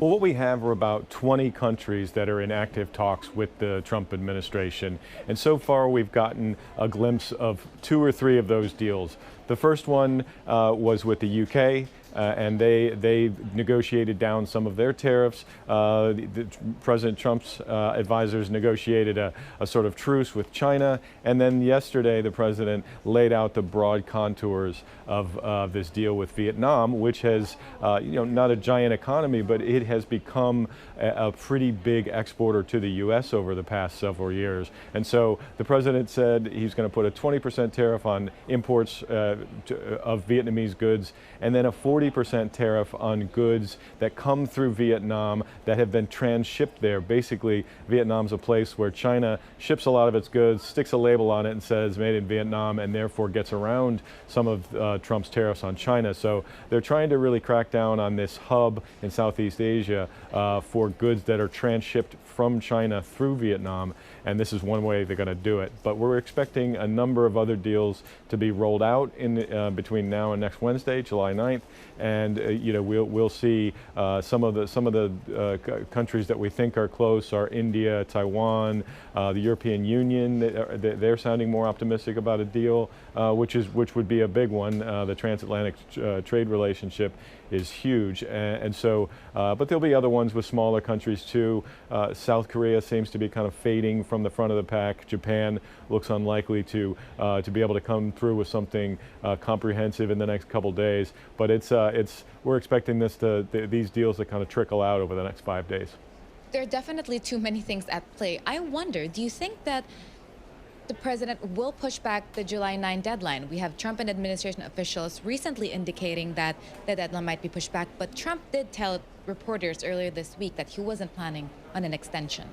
Well, what we have are about 20 countries that are in active talks with the Trump administration. And so far, we've gotten a glimpse of 2 or 3 of those deals. The first one was with the UK. And they negotiated down some of their tariffs. President Trump's advisors negotiated a sort of truce with China. And then yesterday, the president laid out the broad contours of this deal with Vietnam, which has, not a giant economy, but it has become a pretty big exporter to the U.S. over the past several years. And so the president said he's going to put a 20% tariff on imports of Vietnamese goods, and then a 40% tariff on goods that come through Vietnam that have been transshipped there. Basically, Vietnam's a place where China ships a lot of its goods, sticks a label on it and says made in Vietnam, and therefore gets around some of Trump's tariffs on China. So they're trying to really crack down on this hub in Southeast Asia for goods that are transshipped from China through Vietnam, and this is one way they're going to do it. But we're expecting a number of other deals to be rolled out in between now and next Wednesday, July 9th, and we'll see some of the countries that we think are close are India, Taiwan, the European Union. They're sounding more optimistic about a deal, which would be a big one. The transatlantic trade relationship is huge, and so but there'll be other ones with smaller countries too. South Korea seems to be kind of fading from the front of the pack. Japan looks unlikely to be able to come through with something comprehensive in the next couple days. But we're expecting these deals to kind of trickle out over the next 5 days. There are definitely too many things at play. I wonder, do you think that the president will push back the July 9 deadline? We have Trump and administration officials recently indicating that the deadline might be pushed back, but Trump did tell reporters earlier this week that he wasn't planning on an extension.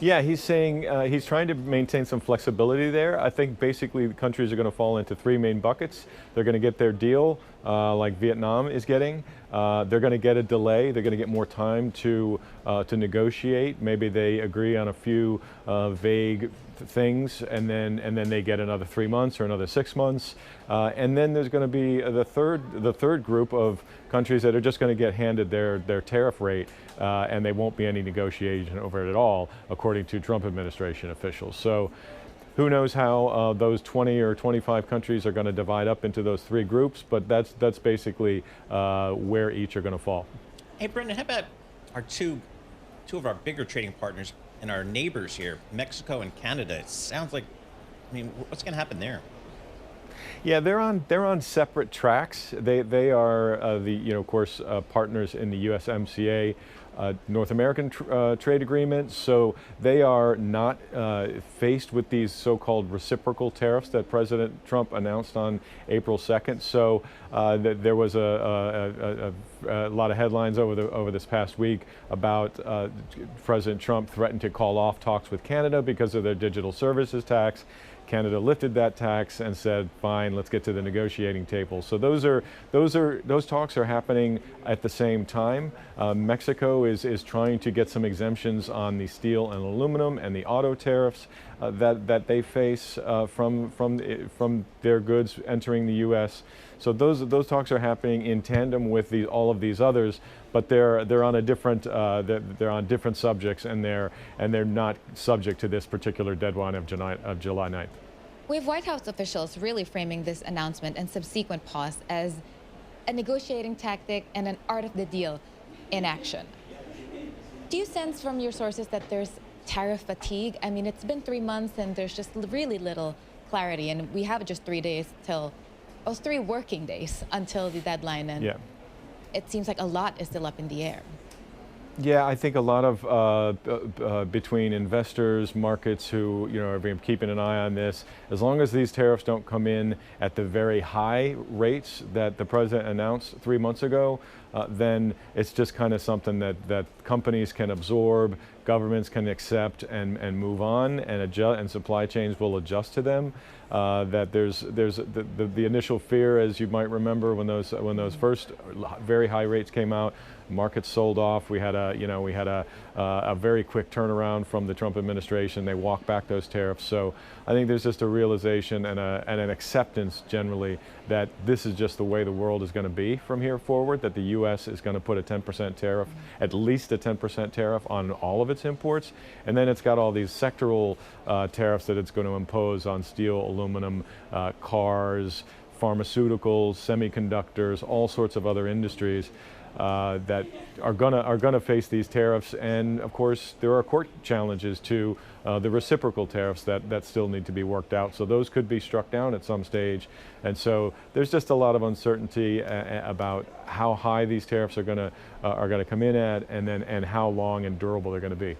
Yeah, he's saying he's trying to maintain some flexibility there. I think basically the countries are going to fall into 3 main buckets. They're going to get their deal, like Vietnam is getting. They're going to get a delay. They're going to get more time to negotiate. Maybe they agree on a few vague things, and then they get another 3 months or another 6 months. And then there's going to be the third group of countries that are just going to get handed their tariff rate, and there won't be any negotiation over it at all, according to Trump administration officials. So who knows how those 20 or 25 countries are going to divide up into those 3 groups, but that's basically where each are going to fall. Hey, Brendan, how about our two of our bigger trading partners and our neighbors here, Mexico and Canada? It sounds like, what's going to happen there? Yeah, they're on separate tracks. They are of course, partners in the USMCA. North American trade agreement, so they are not faced with these so-called reciprocal tariffs that President Trump announced on April 2nd. So there was a lot of headlines over this past week about President Trump threatened to call off talks with Canada because of their digital services tax. Canada lifted that tax and said, fine, let's get to the negotiating table. So those talks are happening at the same time. Mexico is trying to get some exemptions on the steel and aluminum and the auto tariffs that they face from their goods entering the U.S. So those talks are happening in tandem with all of these others, but they're on they're on different subjects, and they're not subject to this particular deadline of July 9th. We have White House officials really framing this announcement and subsequent pause as a negotiating tactic and an art of the deal in action. Do you sense from your sources that there's tariff fatigue? I mean, it's been 3 months and there's just really little clarity, and we have just 3 days till, 3 working days until the deadline, and it seems like a lot is still up in the air. Yeah, I think a lot of between investors, markets who have been keeping an eye on this. As long as these tariffs don't come in at the very high rates that the president announced 3 months ago, then it's just kind of something that companies can absorb, governments can accept and move on, and adjust, and supply chains will adjust to them. That there's the initial fear, as you might remember, when those first very high rates came out. Markets sold off. We had a very quick turnaround from the Trump administration. They walked back those tariffs. So I think there's just a realization and an acceptance generally that this is just the way the world is going to be from here forward, that the U.S. is going to put a 10% tariff, at least a 10% tariff on all of its imports. And then it's got all these sectoral tariffs that it's going to impose on steel, aluminum, cars, pharmaceuticals, semiconductors, all sorts of other industries that are gonna face these tariffs. And of course, there are court challenges to the reciprocal tariffs that still need to be worked out. So those could be struck down at some stage. And so there's just a lot of uncertainty about how high these tariffs are gonna come in at, and how long and durable they're gonna be.